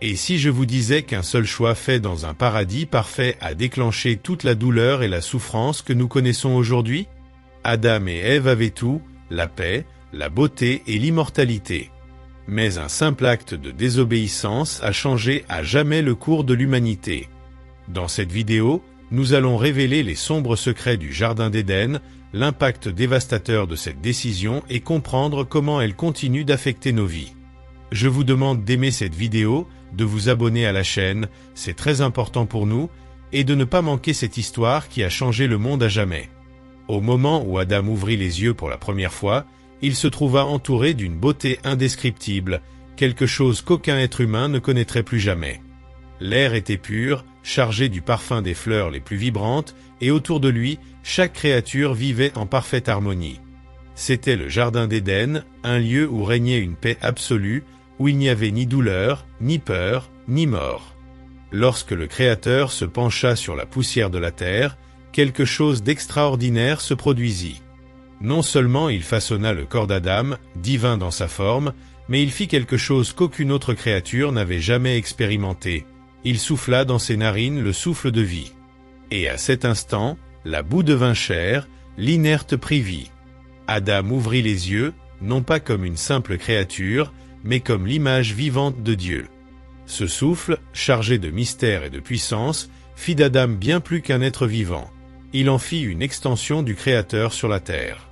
Et si je vous disais qu'un seul choix fait dans un paradis parfait a déclenché toute la douleur et la souffrance que nous connaissons aujourd'hui? Adam et Ève avaient tout, la paix, la beauté et l'immortalité. Mais un simple acte de désobéissance a changé à jamais le cours de l'humanité. Dans cette vidéo, nous allons révéler les sombres secrets du Jardin d'Éden, l'impact dévastateur de cette décision et comprendre comment elle continue d'affecter nos vies. Je vous demande d'aimer cette vidéo, de vous abonner à la chaîne, c'est très important pour nous, et de ne pas manquer cette histoire qui a changé le monde à jamais. Au moment où Adam ouvrit les yeux pour la première fois, il se trouva entouré d'une beauté indescriptible, quelque chose qu'aucun être humain ne connaîtrait plus jamais. L'air était pur, chargé du parfum des fleurs les plus vibrantes, et autour de lui, chaque créature vivait en parfaite harmonie. C'était le Jardin d'Éden, un lieu où régnait une paix absolue, où il n'y avait ni douleur, ni peur, ni mort. Lorsque le Créateur se pencha sur la poussière de la terre, quelque chose d'extraordinaire se produisit. Non seulement il façonna le corps d'Adam, divin dans sa forme, mais il fit quelque chose qu'aucune autre créature n'avait jamais expérimenté. Il souffla dans ses narines le souffle de vie. Et à cet instant, la boue devint chair, l'inerte prit vie. Adam ouvrit les yeux, non pas comme une simple créature, mais comme l'image vivante de Dieu. Ce souffle, chargé de mystère et de puissance, fit d'Adam bien plus qu'un être vivant. Il en fit une extension du Créateur sur la terre.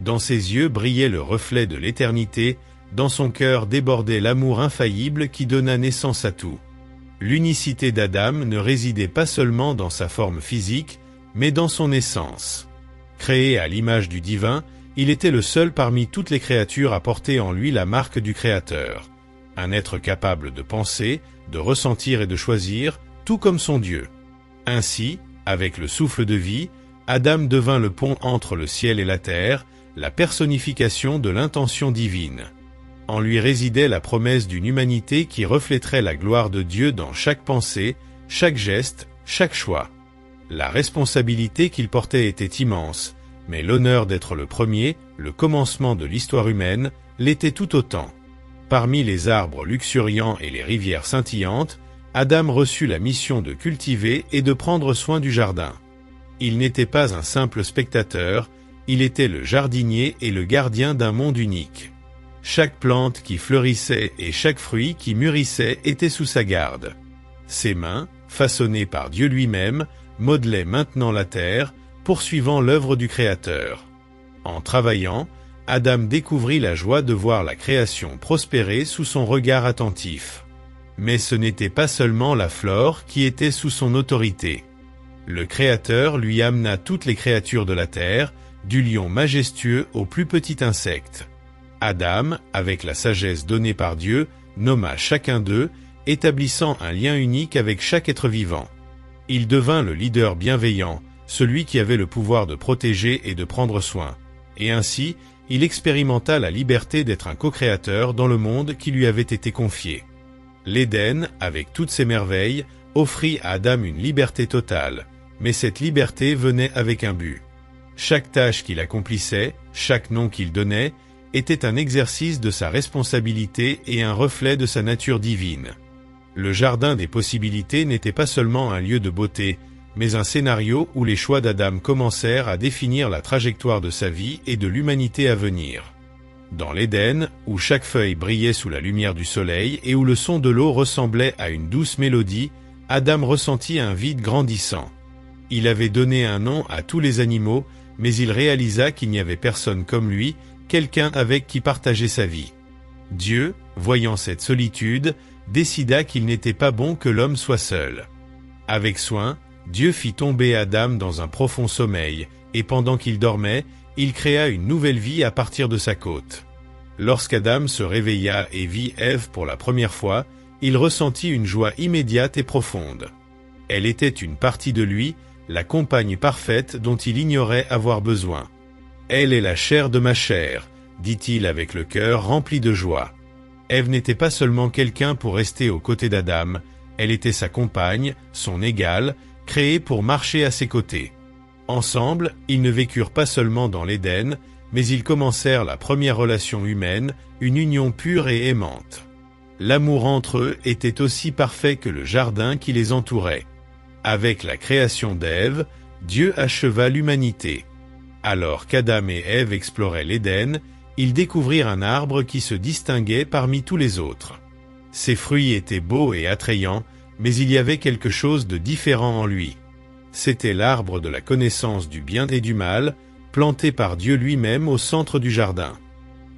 Dans ses yeux brillait le reflet de l'éternité, dans son cœur débordait l'amour infaillible qui donna naissance à tout. L'unicité d'Adam ne résidait pas seulement dans sa forme physique, mais dans son essence. Créé à l'image du divin, il était le seul parmi toutes les créatures à porter en lui la marque du Créateur. Un être capable de penser, de ressentir et de choisir, tout comme son Dieu. Ainsi, avec le souffle de vie, Adam devint le pont entre le ciel et la terre, la personnification de l'intention divine. En lui résidait la promesse d'une humanité qui reflèterait la gloire de Dieu dans chaque pensée, chaque geste, chaque choix. La responsabilité qu'il portait était immense, mais l'honneur d'être le premier, le commencement de l'histoire humaine, l'était tout autant. Parmi les arbres luxuriants et les rivières scintillantes, Adam reçut la mission de cultiver et de prendre soin du jardin. Il n'était pas un simple spectateur, il était le jardinier et le gardien d'un monde unique. Chaque plante qui fleurissait et chaque fruit qui mûrissait était sous sa garde. Ses mains, façonnées par Dieu lui-même, modelaient maintenant la terre, poursuivant l'œuvre du Créateur. En travaillant, Adam découvrit la joie de voir la création prospérer sous son regard attentif. Mais ce n'était pas seulement la flore qui était sous son autorité. Le Créateur lui amena toutes les créatures de la terre, du lion majestueux au plus petit insecte. Adam, avec la sagesse donnée par Dieu, nomma chacun d'eux, établissant un lien unique avec chaque être vivant. Il devint le leader bienveillant, celui qui avait le pouvoir de protéger et de prendre soin. Et ainsi, il expérimenta la liberté d'être un co-créateur dans le monde qui lui avait été confié. L'Éden, avec toutes ses merveilles, offrit à Adam une liberté totale, mais cette liberté venait avec un but. Chaque tâche qu'il accomplissait, chaque nom qu'il donnait, était un exercice de sa responsabilité et un reflet de sa nature divine. Le jardin des possibilités n'était pas seulement un lieu de beauté, mais un scénario où les choix d'Adam commencèrent à définir la trajectoire de sa vie et de l'humanité à venir. Dans l'Éden, où chaque feuille brillait sous la lumière du soleil et où le son de l'eau ressemblait à une douce mélodie, Adam ressentit un vide grandissant. Il avait donné un nom à tous les animaux, mais il réalisa qu'il n'y avait personne comme lui, quelqu'un avec qui partager sa vie. Dieu, voyant cette solitude, décida qu'il n'était pas bon que l'homme soit seul. Avec soin, Dieu fit tomber Adam dans un profond sommeil, et pendant qu'il dormait, il créa une nouvelle vie à partir de sa côte. Lorsqu'Adam se réveilla et vit Ève pour la première fois, il ressentit une joie immédiate et profonde. Elle était une partie de lui, la compagne parfaite dont il ignorait avoir besoin. « Elle est la chair de ma chair », dit-il avec le cœur rempli de joie. Ève n'était pas seulement quelqu'un pour rester aux côtés d'Adam, elle était sa compagne, son égale, créée pour marcher à ses côtés. Ensemble, ils ne vécurent pas seulement dans l'Éden, mais ils commencèrent la première relation humaine, une union pure et aimante. L'amour entre eux était aussi parfait que le jardin qui les entourait. Avec la création d'Ève, Dieu acheva l'humanité. Alors qu'Adam et Ève exploraient l'Éden, ils découvrirent un arbre qui se distinguait parmi tous les autres. Ses fruits étaient beaux et attrayants, mais il y avait quelque chose de différent en lui. C'était l'arbre de la connaissance du bien et du mal, planté par Dieu lui-même au centre du jardin.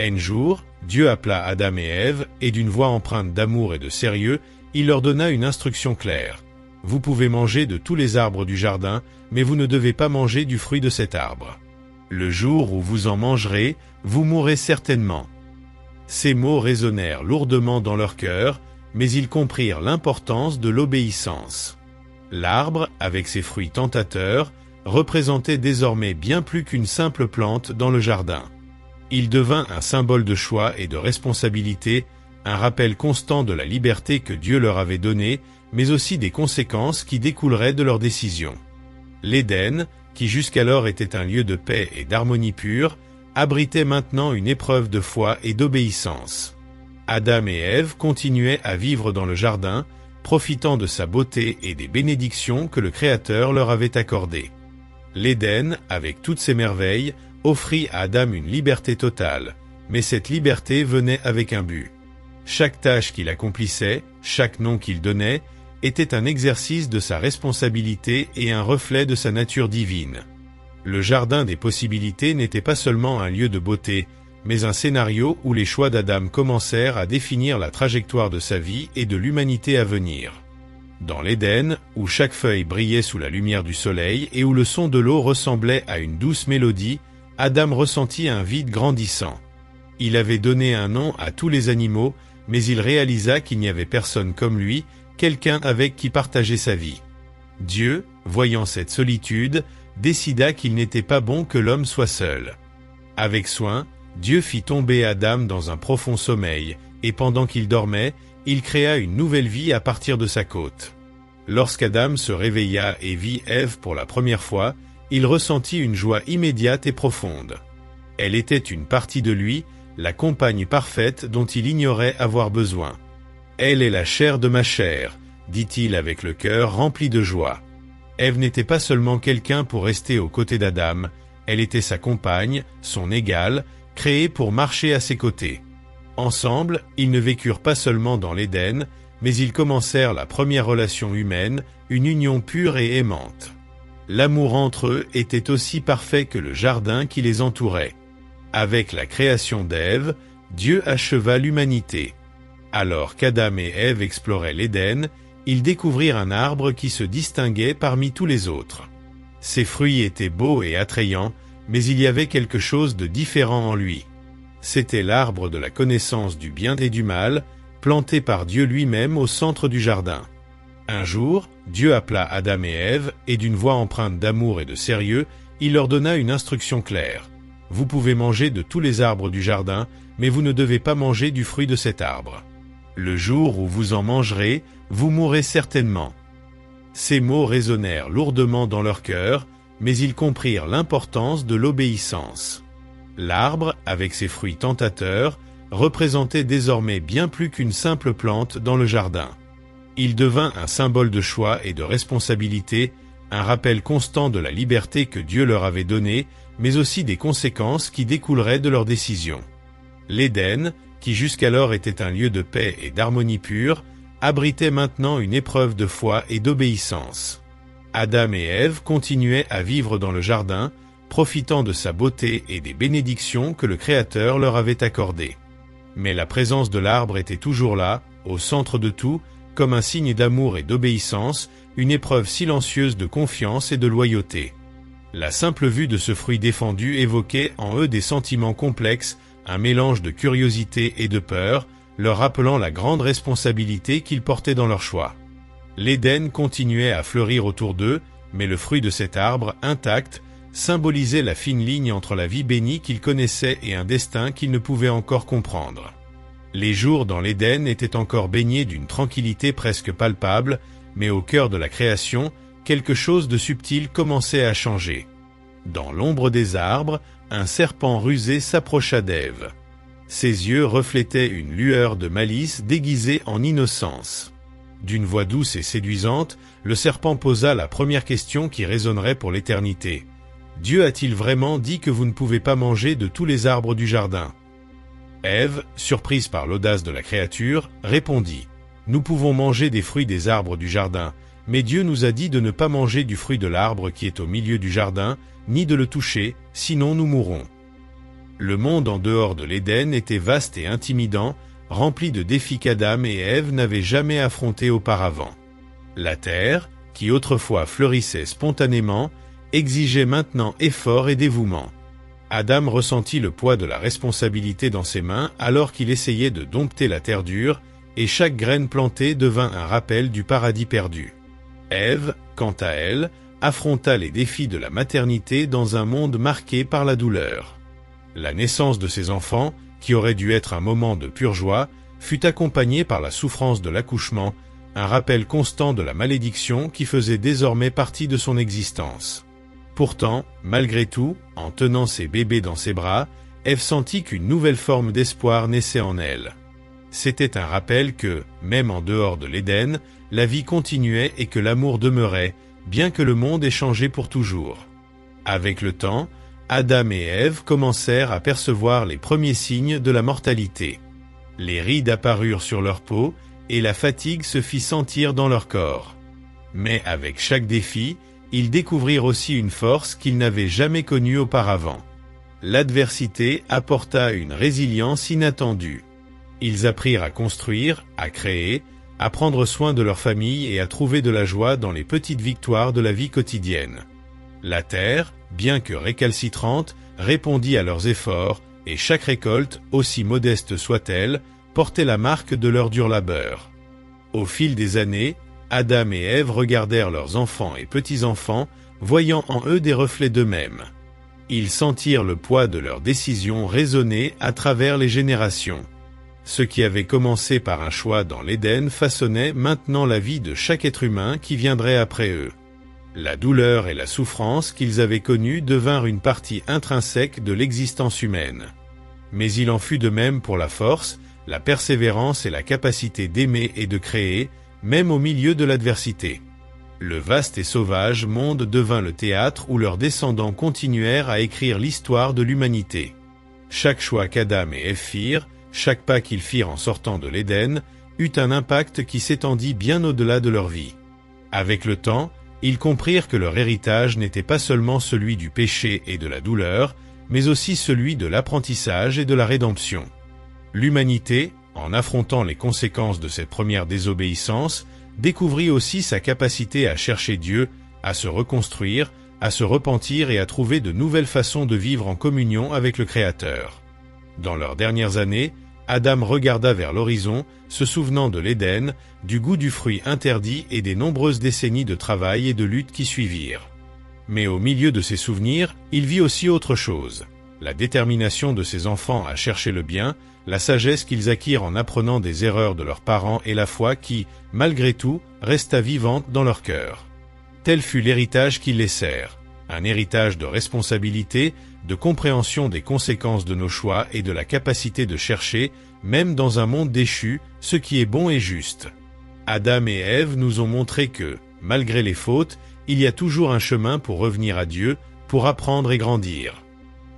Un jour, Dieu appela Adam et Ève, et d'une voix empreinte d'amour et de sérieux, il leur donna une instruction claire. Vous pouvez manger de tous les arbres du jardin, mais vous ne devez pas manger du fruit de cet arbre. Le jour où vous en mangerez, vous mourrez certainement. Ces mots résonnèrent lourdement dans leur cœur, mais ils comprirent l'importance de l'obéissance. L'arbre, avec ses fruits tentateurs, représentait désormais bien plus qu'une simple plante dans le jardin. Il devint un symbole de choix et de responsabilité, un rappel constant de la liberté que Dieu leur avait donnée, mais aussi des conséquences qui découleraient de leurs décisions. L'Éden, qui jusqu'alors était un lieu de paix et d'harmonie pure, abritait maintenant une épreuve de foi et d'obéissance. Adam et Ève continuaient à vivre dans le jardin, profitant de sa beauté et des bénédictions que le Créateur leur avait accordées. L'Éden, avec toutes ses merveilles, offrit à Adam une liberté totale, mais cette liberté venait avec un but. Chaque tâche qu'il accomplissait, chaque nom qu'il donnait, était un exercice de sa responsabilité et un reflet de sa nature divine. Le jardin des possibilités n'était pas seulement un lieu de beauté, mais un scénario où les choix d'Adam commencèrent à définir la trajectoire de sa vie et de l'humanité à venir. Dans l'Éden, où chaque feuille brillait sous la lumière du soleil et où le son de l'eau ressemblait à une douce mélodie, Adam ressentit un vide grandissant. Il avait donné un nom à tous les animaux, mais il réalisa qu'il n'y avait personne comme lui, quelqu'un avec qui partager sa vie. Dieu, voyant cette solitude, décida qu'il n'était pas bon que l'homme soit seul. Avec soin, Dieu fit tomber Adam dans un profond sommeil, et pendant qu'il dormait, il créa une nouvelle vie à partir de sa côte. Lorsqu'Adam se réveilla et vit Ève pour la première fois, il ressentit une joie immédiate et profonde. Elle était une partie de lui, la compagne parfaite dont il ignorait avoir besoin. « Elle est la chair de ma chair », dit-il avec le cœur rempli de joie. Ève n'était pas seulement quelqu'un pour rester aux côtés d'Adam, elle était sa compagne, son égale, créée pour marcher à ses côtés. Ensemble, ils ne vécurent pas seulement dans l'Éden, mais ils commencèrent la première relation humaine, une union pure et aimante. L'amour entre eux était aussi parfait que le jardin qui les entourait. Avec la création d'Ève, Dieu acheva l'humanité. Alors qu'Adam et Ève exploraient l'Éden, ils découvrirent un arbre qui se distinguait parmi tous les autres. Ses fruits étaient beaux et attrayants, mais il y avait quelque chose de différent en lui. C'était l'arbre de la connaissance du bien et du mal, planté par Dieu lui-même au centre du jardin. Un jour, Dieu appela Adam et Ève, et d'une voix empreinte d'amour et de sérieux, il leur donna une instruction claire. Vous pouvez manger de tous les arbres du jardin, mais vous ne devez pas manger du fruit de cet arbre. Le jour où vous en mangerez, vous mourrez certainement. Ces mots résonnèrent lourdement dans leur cœur, mais ils comprirent l'importance de l'obéissance. L'arbre, avec ses fruits tentateurs, représentait désormais bien plus qu'une simple plante dans le jardin. Il devint un symbole de choix et de responsabilité, un rappel constant de la liberté que Dieu leur avait donnée, mais aussi des conséquences qui découleraient de leurs décisions. L'Éden, qui jusqu'alors était un lieu de paix et d'harmonie pure, abritait maintenant une épreuve de foi et d'obéissance. Adam et Ève continuaient à vivre dans le jardin, profitant de sa beauté et des bénédictions que le Créateur leur avait accordées. Mais la présence de l'arbre était toujours là, au centre de tout, comme un signe d'amour et d'obéissance, une épreuve silencieuse de confiance et de loyauté. La simple vue de ce fruit défendu évoquait en eux des sentiments complexes, un mélange de curiosité et de peur, leur rappelant la grande responsabilité qu'ils portaient dans leur choix. L'Éden continuait à fleurir autour d'eux, mais le fruit de cet arbre, intact, symbolisait la fine ligne entre la vie bénie qu'ils connaissaient et un destin qu'ils ne pouvaient encore comprendre. Les jours dans l'Éden étaient encore baignés d'une tranquillité presque palpable, mais au cœur de la création, quelque chose de subtil commençait à changer. Dans l'ombre des arbres, un serpent rusé s'approcha d'Ève. Ses yeux reflétaient une lueur de malice déguisée en innocence. D'une voix douce et séduisante, le serpent posa la première question qui résonnerait pour l'éternité. Dieu a-t-il vraiment dit que vous ne pouvez pas manger de tous les arbres du jardin? Ève, surprise par l'audace de la créature, répondit. Nous pouvons manger des fruits des arbres du jardin, mais Dieu nous a dit de ne pas manger du fruit de l'arbre qui est au milieu du jardin, ni de le toucher, sinon nous mourrons. Le monde en dehors de l'Éden était vaste et intimidant, rempli de défis qu'Adam et Ève n'avaient jamais affrontés auparavant. La terre, qui autrefois fleurissait spontanément, exigeait maintenant effort et dévouement. Adam ressentit le poids de la responsabilité dans ses mains alors qu'il essayait de dompter la terre dure, et chaque graine plantée devint un rappel du paradis perdu. Ève, quant à elle, affronta les défis de la maternité dans un monde marqué par la douleur. La naissance de ses enfants, qui aurait dû être un moment de pure joie, fut accompagnée par la souffrance de l'accouchement, un rappel constant de la malédiction qui faisait désormais partie de son existence. Pourtant, malgré tout, en tenant ses bébés dans ses bras, Ève sentit qu'une nouvelle forme d'espoir naissait en elle. C'était un rappel que, même en dehors de l'Éden, la vie continuait et que l'amour demeurait, bien que le monde ait changé pour toujours. Avec le temps, Adam et Ève commencèrent à percevoir les premiers signes de la mortalité. Les rides apparurent sur leur peau, et la fatigue se fit sentir dans leur corps. Mais avec chaque défi, ils découvrirent aussi une force qu'ils n'avaient jamais connue auparavant. L'adversité apporta une résilience inattendue. Ils apprirent à construire, à créer, à prendre soin de leur famille et à trouver de la joie dans les petites victoires de la vie quotidienne. La terre, bien que récalcitrante, répondit à leurs efforts, et chaque récolte, aussi modeste soit-elle, portait la marque de leur dur labeur. Au fil des années, Adam et Ève regardèrent leurs enfants et petits-enfants, voyant en eux des reflets d'eux-mêmes. Ils sentirent le poids de leurs décisions résonner à travers les générations. Ce qui avait commencé par un choix dans l'Éden façonnait maintenant la vie de chaque être humain qui viendrait après eux. La douleur et la souffrance qu'ils avaient connues devinrent une partie intrinsèque de l'existence humaine. Mais il en fut de même pour la force, la persévérance et la capacité d'aimer et de créer, même au milieu de l'adversité. Le vaste et sauvage monde devint le théâtre où leurs descendants continuèrent à écrire l'histoire de l'humanité. Chaque choix qu'Adam et Ève firent, chaque pas qu'ils firent en sortant de l'Éden, eut un impact qui s'étendit bien au-delà de leur vie. Avec le temps, ils comprirent que leur héritage n'était pas seulement celui du péché et de la douleur, mais aussi celui de l'apprentissage et de la rédemption. L'humanité, en affrontant les conséquences de cette première désobéissance, découvrit aussi sa capacité à chercher Dieu, à se reconstruire, à se repentir et à trouver de nouvelles façons de vivre en communion avec le Créateur. Dans leurs dernières années, Adam regarda vers l'horizon, se souvenant de l'Éden, du goût du fruit interdit et des nombreuses décennies de travail et de lutte qui suivirent. Mais au milieu de ces souvenirs, il vit aussi autre chose. La détermination de ses enfants à chercher le bien, la sagesse qu'ils acquirent en apprenant des erreurs de leurs parents et la foi qui, malgré tout, resta vivante dans leur cœur. Tel fut l'héritage qu'ils laissèrent. Un héritage de responsabilité, de compréhension des conséquences de nos choix et de la capacité de chercher, même dans un monde déchu, ce qui est bon et juste. Adam et Ève nous ont montré que, malgré les fautes, il y a toujours un chemin pour revenir à Dieu, pour apprendre et grandir.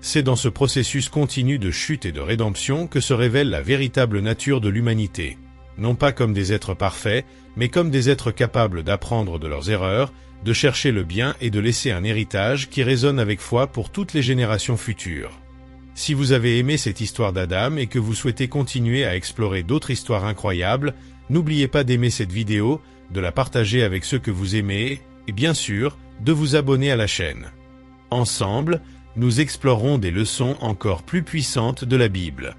C'est dans ce processus continu de chute et de rédemption que se révèle la véritable nature de l'humanité. Non pas comme des êtres parfaits, mais comme des êtres capables d'apprendre de leurs erreurs, de chercher le bien et de laisser un héritage qui résonne avec foi pour toutes les générations futures. Si vous avez aimé cette histoire d'Adam et que vous souhaitez continuer à explorer d'autres histoires incroyables, n'oubliez pas d'aimer cette vidéo, de la partager avec ceux que vous aimez et bien sûr, de vous abonner à la chaîne. Ensemble, nous explorerons des leçons encore plus puissantes de la Bible.